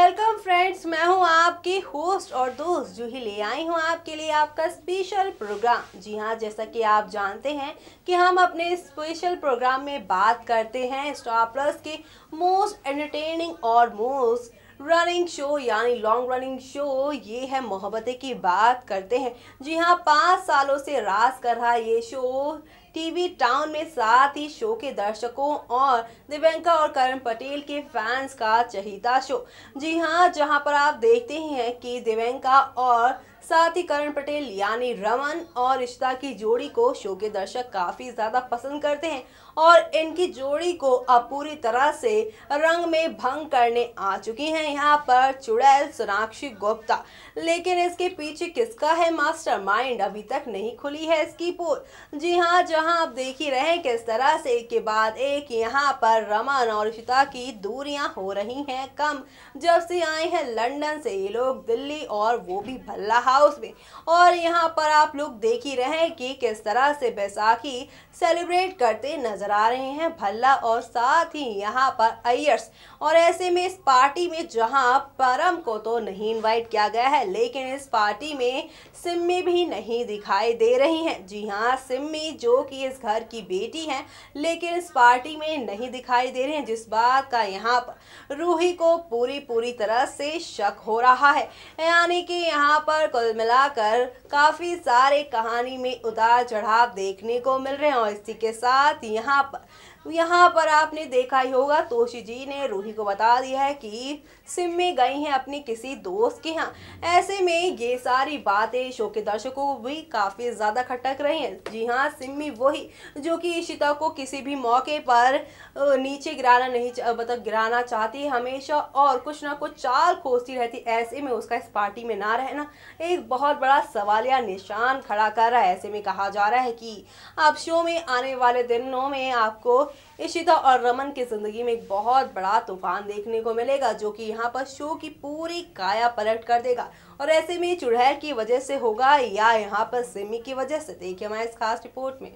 Welcome friends, मैं हूं आपकी होस्ट और दोस्त जो ही ले आई हूं आपके लिए आपका स्पेशल प्रोग्राम। जी हां, जैसा कि आप जानते हैं कि हम अपने स्पेशल प्रोग्राम में बात करते हैं स्टार प्लस के मोस्ट एंटरटेनिंग और मोस्ट रनिंग शो यानी लॉन्ग रनिंग शो ये है मोहब्बतें की बात करते हैं। जी हाँ, 5 सालों से राज कर रहा ये शो टीवी टाउन में, साथ ही शो के दर्शकों और दिव्यांका और करण पटेल के फैंस का चहीता शो। जी हाँ, जहां पर आप देखते ही हैं कि दिव्यांका और साथ ही करण पटेल यानी रमन और इशिता की जोड़ी को शो के दर्शक काफी ज्यादा पसंद करते हैं और इनकी जोड़ी को अब पूरी तरह से रंग में भंग करने आ चुकी हैं यहाँ पर चुड़ैल सोनाक्षी गुप्ता। लेकिन इसके पीछे किसका है मास्टरमाइंड, अभी तक नहीं खुली है इसकी पोल। जी हाँ, जहां आप देख ही रहे हैं किस तरह से एक के बाद एक यहाँ पर रमन और इशिता की दूरियां हो रही हैं कम। जब से आए हैं लंदन से ये लोग दिल्ली, और वो भी भल्ला हाउस में, और यहाँ पर आप लोग देख ही रहे हैं कि किस तरह से बैसाखी सेलिब्रेट करते नजर आ रहे हैं भल्ला और साथ ही यहाँ पर अयर्स। और ऐसे में इस पार्टी में जहाँ परम को तो नहीं इनवाइट किया गया है, लेकिन इस पार्टी में सिम्मी भी नहीं दिखाई दे रही हैं। जी हाँ, सिम्मी जो कि इस घर की बेटी हैं, लेकिन इस पार्टी में नहीं दिखाई दे रहे हैं, जिस बात का यहाँ पर रूही को पूरी तरह से शक हो रहा है। यानी कि यहाँ पर कुल मिलाकर काफी सारे कहानी में उतार चढ़ाव देखने को मिल रहे हैं। और इसी के साथ यहाँ पर आपने देखा ही होगा, तोशी जी ने रूही को बता दिया है कि सिम्मी गई हैं अपनी किसी दोस्त के यहाँ। ऐसे में ये सारी बातें शो के दर्शकों को भी काफी ज्यादा खटक रही हैं। जी हाँ, सिम्मी वही जो कि इशिता को किसी भी मौके पर नीचे गिराना चाहती है हमेशा, और कुछ ना कुछ चाल खोजती रहती। ऐसे में उसका इस पार्टी में ना रहना एक बहुत बड़ा सवालिया निशान खड़ा कर रहा है। ऐसे में कहा जा रहा है कि अब शो में आने वाले दिनों में आपको इशिता और रमन की जिंदगी में एक बहुत बड़ा तूफान देखने को मिलेगा, जो कि यहाँ पर शो की पूरी काया पलट कर देगा। और ऐसे में चुड़ैल की वजह से होगा या यहाँ पर सिमी की वजह से, देखिए हमारे इस खास रिपोर्ट में।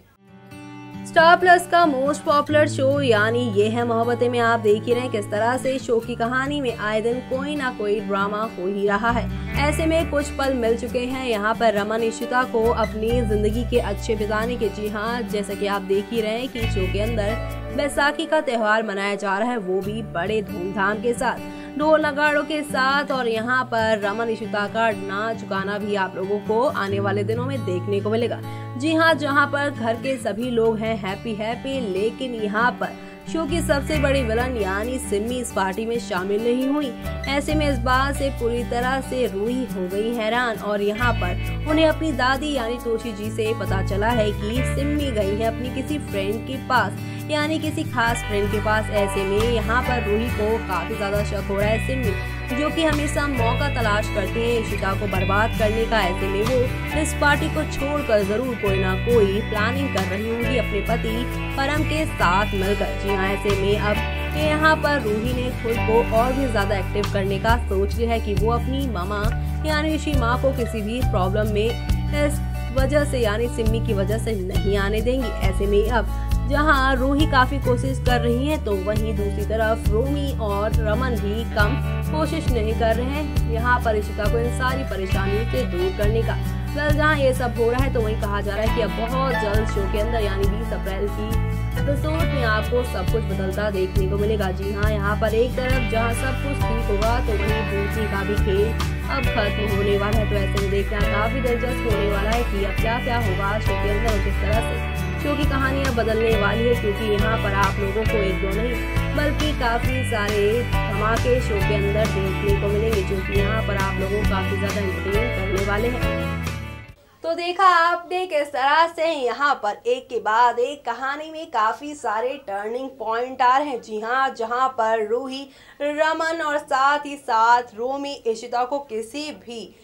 स्टार प्लस का मोस्ट पॉपुलर शो यानी ये है मोहब्बतें में आप देख ही रहे हैं किस तरह से शो की कहानी में आए दिन कोई ना कोई ड्रामा हो ही रहा है। ऐसे में कुछ पल मिल चुके हैं यहाँ पर रमन इशिता को अपनी जिंदगी के अच्छे बिताने के। जी हाँ, जैसा कि आप देख ही रहे हैं कि शो के अंदर बैसाखी का त्योहार मनाया जा रहा है, वो भी बड़े धूमधाम के साथ, ढोल नगाड़ों के साथ। और यहाँ पर रमन इशिता का नाच गाना भी आप लोगों को आने वाले दिनों में देखने को मिलेगा। जी हाँ, जहाँ पर घर के सभी लोग हैं हैप्पी, लेकिन यहाँ पर शो की सबसे बड़ी विलन यानी सिम्मी इस पार्टी में शामिल नहीं हुई। ऐसे में इस बात से पूरी तरह से रूही हो गई हैरान, और यहाँ पर उन्हें अपनी दादी यानी तोशी जी से पता चला है कि सिम्मी गई है अपनी किसी फ्रेंड के पास, यानी किसी खास फ्रेंड के पास। ऐसे में यहाँ पर रूही को काफी ज्यादा शक हो रहा है सिम्मी, जो कि हमेशा मौका तलाश करते हैं इशिता को बर्बाद करने का। ऐसे में वो इस पार्टी को छोड़कर जरूर कोई ना कोई प्लानिंग कर रही होंगी अपने पति परम के साथ मिलकर। जी हाँ, ऐसे में अब यहाँ पर रूही ने खुद को और भी ज्यादा एक्टिव करने का सोच लिया है कि वो अपनी मामा यानी इसी माँ को किसी भी प्रॉब्लम में इस वजह से यानी सिम्मी की वजह से नहीं आने देंगी। ऐसे में अब जहां रूही काफी कोशिश कर रही है, तो वहीं दूसरी तरफ रोमी और रमन भी कम कोशिश नहीं कर रहे हैं यहाँ पर इशिता को इन सारी परेशानियों से दूर करने का। जहाँ ये सब हो रहा है, तो वहीं कहा जा रहा है कि अब बहुत जल्द शो के अंदर यानी 20 अप्रैल की एपिसोड में आपको सब कुछ बदलता देखने को मिलेगा। जी हाँ, यहाँ पर एक तरफ जहाँ सब कुछ ठीक होगा, तो वहीं दूसरी का भी खेल अब खत्म होने वाला है। तो ऐसे में देखना काफी दिलचस्प होने वाला है कि अब क्या होगा शो के अंदर और किस तरह से शो की कहानियां बदलने वाली है, क्योंकि यहाँ पर आप लोगों को एक दो नहीं बल्कि काफी सारे धमाके शो के अंदर देखने को मिलेंगे, जो कि यहाँ पर आप लोगों को काफी ज्यादा एंटरटेन करने वाले हैं। तो देखा आपने किस तरह से यहाँ पर एक के बाद एक कहानी में काफी सारे टर्निंग पॉइंट आ रहे हैं। जी हाँ, जहाँ पर रूही, रमन और साथ ही साथ रोमी इशिता को किसी भी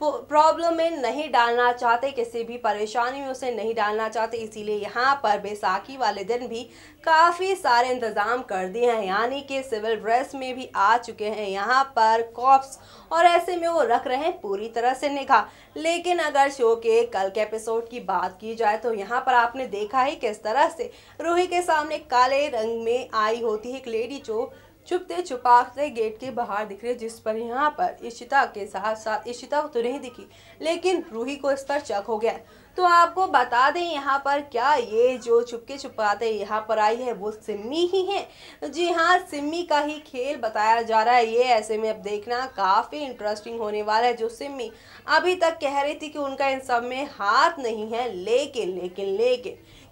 प्रॉब्लम में नहीं डालना चाहते, किसी भी परेशानी में उसे नहीं डालना चाहते, इसीलिए यहाँ पर बैसाखी वाले दिन भी काफ़ी सारे इंतज़ाम कर दिए हैं, यानी कि सिविल ड्रेस में भी आ चुके हैं यहाँ पर कॉप्स, और ऐसे में वो रख रहे हैं पूरी तरह से निगाह। लेकिन अगर शो के कल के एपिसोड की बात की जाए, तो यहाँ पर आपने देखा है किस तरह से रूही के सामने काले रंग में आई होती है एक लेडी, जो छुपते छुपाते गेट के बाहर दिख रहे, जिस पर यहाँ पर इशिता के साथ साथ इशिता तो नहीं दिखी लेकिन रूही को इस पर शक हो गया। तो आपको बता दें यहाँ पर क्या ये जो छुपके छुपाते यहाँ पर आई है वो सिम्मी ही है। जी हाँ, सिम्मी का ही खेल बताया जा रहा है ये। ऐसे में अब देखना काफ़ी इंटरेस्टिंग होने वाला है। जो सिम्मी अभी तक कह रही थी कि उनका इन सब में हाथ नहीं है, लेकिन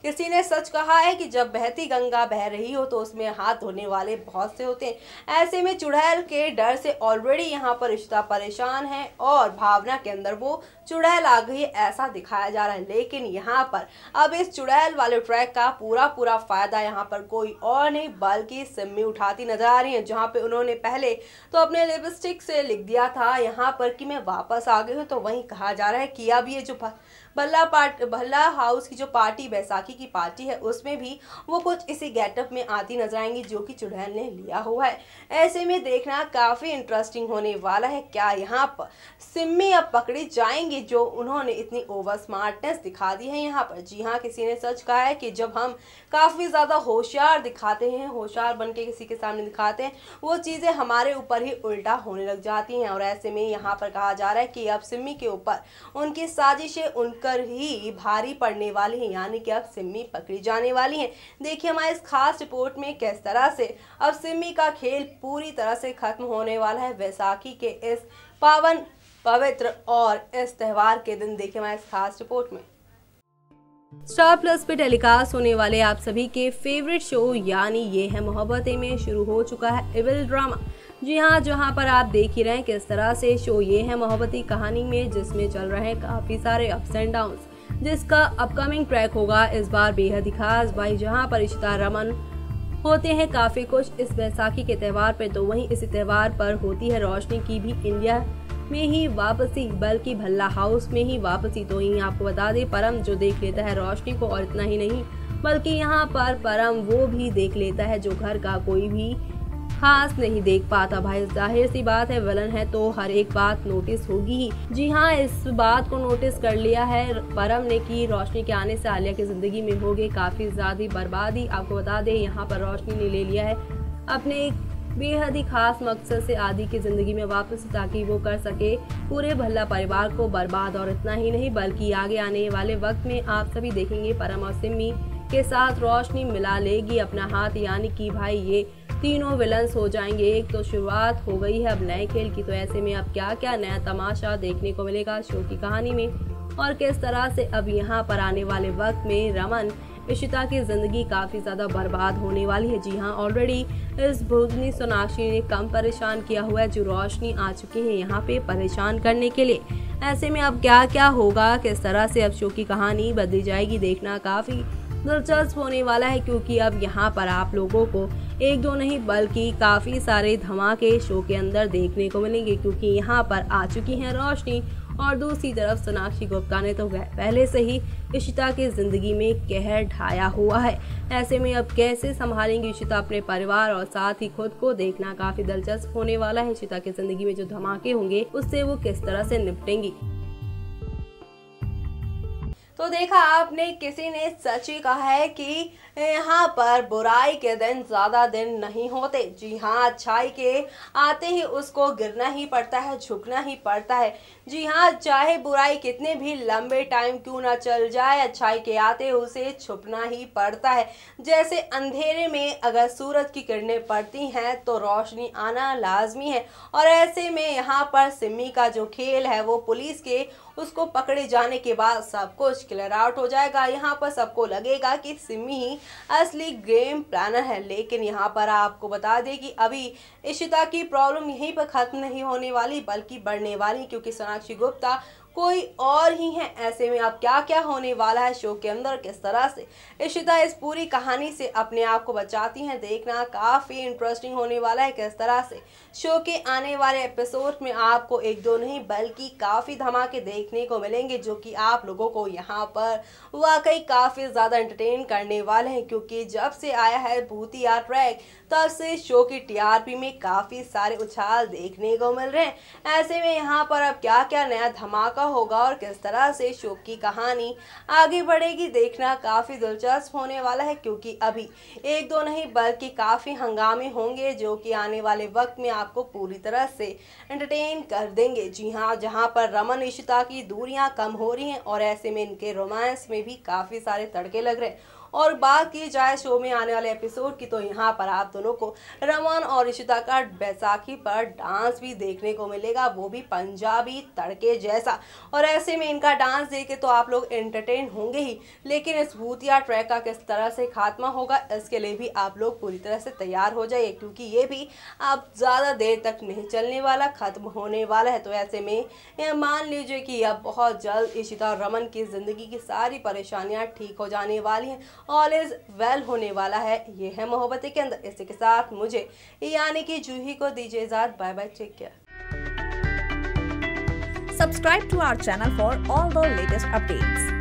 किसी ने सच कहा है कि जब बहती गंगा बह रही हो तो उसमें हाथ धोने वाले बहुत से होते हैं। ऐसे में चुड़ैल के डर से ऑलरेडी यहाँ पर रिश्ता परेशान है और भावना के अंदर वो चुड़ैल आ गई है ऐसा दिखाया जा रहा है। लेकिन यहाँ पर अब इस चुड़ैल वाले ट्रैक का पूरा फायदा यहाँ पर कोई और नहीं बल्कि सिम्मी उठाती नजर आ रही है। जहाँ पे उन्होंने पहले तो अपने लिपस्टिक से लिख दिया था यहाँ पर कि मैं वापस आ गई हूँ, तो वहीं कहा जा रहा है कि अब ये जो भल्ला हाउस की जो पार्टी बैसाखी की पार्टी है उसमें भी वो कुछ इसी गेटअप में आती नजर आएंगी जो कि चुड़ैल ने लिया हुआ है। ऐसे में देखना काफी इंटरेस्टिंग होने वाला है। क्या यहाँ पर सिम्मी अब पकड़ी जाएंगी जो उन्होंने इतनी ओवर स्मार्टनेस दिखा दी है यहाँ पर। जी हाँ, किसी ने सच कहा है कि जब हम काफी ज्यादा होशियार दिखाते हैं, होशियार बन के किसी के सामने दिखाते हैं, वो चीजें हमारे ऊपर ही उल्टा होने लग जाती हैं। और ऐसे में यहाँ पर कहा जा रहा है कि अब सिम्मी के ऊपर उनकी साजिशें उनकर ही भारी पड़ने वाली हैं, यानी कि अब सिम्मी पकड़ी जाने वाली हैं। देखिए हमारे इस खास रिपोर्ट में किस तरह से अब सिम्मी का खेल पूरी तरह से खत्म होने वाला है वैसाखी के इस पावन पवित्र और इस त्योहार के दिन। देखिए हमारे इस खास रिपोर्ट में स्टार प्लस पे टेलीकास्ट होने वाले आप सभी के फेवरेट शो यानी ये है मोहब्बतें में शुरू हो चुका है इविल ड्रामा। जी हाँ, जहाँ पर आप देख ही रहे हैं किस तरह से शो ये है मोहब्बती कहानी में जिसमें चल रहे हैं काफी सारे अप्स एंड डाउन्स, जिसका अपकमिंग ट्रैक होगा इस बार बेहद ही खास भाई। जहाँ पर इशिता रमन होते हैं काफी कुछ इस बैसाखी के त्यौहार पे, तो वहीं इसी त्यौहार पर होती है रोशनी की भी इंडिया में ही वापसी, बल्कि भल्ला हाउस में ही वापसी। तो यही आपको बता दें परम जो देख लेता है रोशनी को, और इतना ही नहीं बल्कि यहाँ पर परम वो भी देख लेता है जो घर का कोई भी खास नहीं देख पाता। भाई जाहिर सी बात है विलन है तो हर एक बात नोटिस होगी ही। जी हाँ, इस बात को नोटिस कर लिया है परम ने कि रोशनी के आने से आलिया की जिंदगी में हो गई काफी ज्यादा बर्बादी। आपको बता दें यहाँ पर रोशनी ने ले लिया है अपने एक बेहद ही खास मकसद से आदि की जिंदगी में वापस, ताकि वो कर सके पूरे भल्ला परिवार को बर्बाद। और इतना ही नहीं बल्कि आगे आने वाले वक्त में आप सभी देखेंगे परम और सिम्मी के साथ रोशनी मिला लेगी अपना हाथ, यानी कि भाई ये तीनों विलन्स हो जाएंगे। एक तो शुरुआत हो गई है अब नए खेल की, तो ऐसे में अब क्या क्या नया तमाशा देखने को मिलेगा शो की कहानी में, और किस तरह से अब यहाँ पर आने वाले वक्त में रमन इशिता की जिंदगी काफी ज्यादा बर्बाद होने वाली है। जी हाँ, ऑलरेडी इस भोजनी सोनाक्षी ने कम परेशान किया हुआ है, जो रोशनी आ चुके हैं यहाँ पे परेशान करने के लिए। ऐसे में अब क्या क्या होगा, किस तरह से अब शो की कहानी बदली जाएगी, देखना काफी दिलचस्प होने वाला है। क्योंकि अब यहाँ पर आप लोगों को एक दो नहीं बल्कि काफी सारे धमाके शो के अंदर देखने को मिलेंगे, क्योंकि यहाँ पर आ चुकी हैं रोशनी और दूसरी तरफ सोनाक्षी गुप्ता ने तो पहले से ही इशिता की जिंदगी में कहर ढाया हुआ है। ऐसे में अब कैसे संभालेंगी इशिता अपने परिवार और साथ ही खुद को, देखना काफी दिलचस्प होने वाला है। इशिता की जिंदगी में जो धमाके होंगे उससे वो किस तरह से निपटेंगी। तो देखा आपने, किसी ने सच ही कहा है कि यहाँ पर बुराई के दिन ज्यादा दिन नहीं होते। जी हाँ, अच्छाई के आते ही उसको गिरना ही पड़ता है, झुकना ही पड़ता है। जी हाँ, चाहे बुराई कितने भी लंबे टाइम क्यों ना चल जाए, अच्छाई के आते उसे छुपना ही पड़ता है। जैसे अंधेरे में अगर सूरज की किरणें पड़ती हैं तो रोशनी आना लाजमी है। और ऐसे में यहाँ पर सिम्मी का जो खेल है वो पुलिस के उसको पकड़े जाने के बाद सब कुछ क्लियर आउट हो जाएगा। यहाँ पर सबको लगेगा कि सिम्मी ही असली गेम प्लानर है। लेकिन यहाँ पर आपको बता दें कि अभी इशिता की प्रॉब्लम यहीं पर खत्म नहीं होने वाली बल्कि बढ़ने वाली, क्योंकि सोनाक्षी गुप्ता कोई और ही है। ऐसे में अब क्या क्या होने वाला है शो के अंदर, किस तरह से इशिता इस पूरी कहानी से अपने आप को बचाती हैं, देखना काफी इंटरेस्टिंग होने वाला है। किस तरह से शो के आने वाले एपिसोड में आपको एक दो नहीं बल्कि काफी धमाके देखने को मिलेंगे, जो कि आप लोगों को यहाँ पर वाकई काफी ज्यादा एंटरटेन करने वाले हैं। क्योंकि जब से आया है भूतिया ट्रैक तब से शो की टीआरपी में काफी सारे उछाल देखने को मिल रहे हैं। ऐसे में यहाँ पर अब क्या क्या नया धमाका का होगा और किस तरह से शो की कहानी आगे बढ़ेगी, देखना काफ़ी दिलचस्प होने वाला है, क्योंकि अभी एक दो नहीं बल्कि काफ़ी हंगामे होंगे जो कि आने वाले वक्त में आपको पूरी तरह से एंटरटेन कर देंगे। जी हाँ, जहाँ पर रमन इशिता की दूरियां कम हो रही हैं और ऐसे में इनके रोमांस में भी काफ़ी सारे तड़के लग रहे हैं। और बात की जाए शो में आने वाले एपिसोड की, तो यहाँ पर आप दोनों को रमन और इशिता का बैसाखी पर डांस भी देखने को मिलेगा, वो भी पंजाबी तड़के जैसा। और ऐसे में इनका डांस देखे तो आप लोग एंटरटेन होंगे ही, लेकिन इस भूतिया ट्रैक का किस तरह से खात्मा होगा, इसके लिए भी आप लोग पूरी तरह से तैयार हो जाइए, क्योंकि ये भी अब ज़्यादा देर तक नहीं चलने वाला, खत्म होने वाला है। तो ऐसे में मान लीजिए कि अब बहुत जल्द इशिता और रमन की ज़िंदगी की सारी परेशानियाँ ठीक हो जाने वाली हैं, ऑल इज वेल होने वाला है। ये है मोहब्बतें के अंदर। इसी के साथ मुझे यानी कि जूही को दीजिए इजाज़त। Bye bye, take care. Subscribe to our channel for all the latest updates.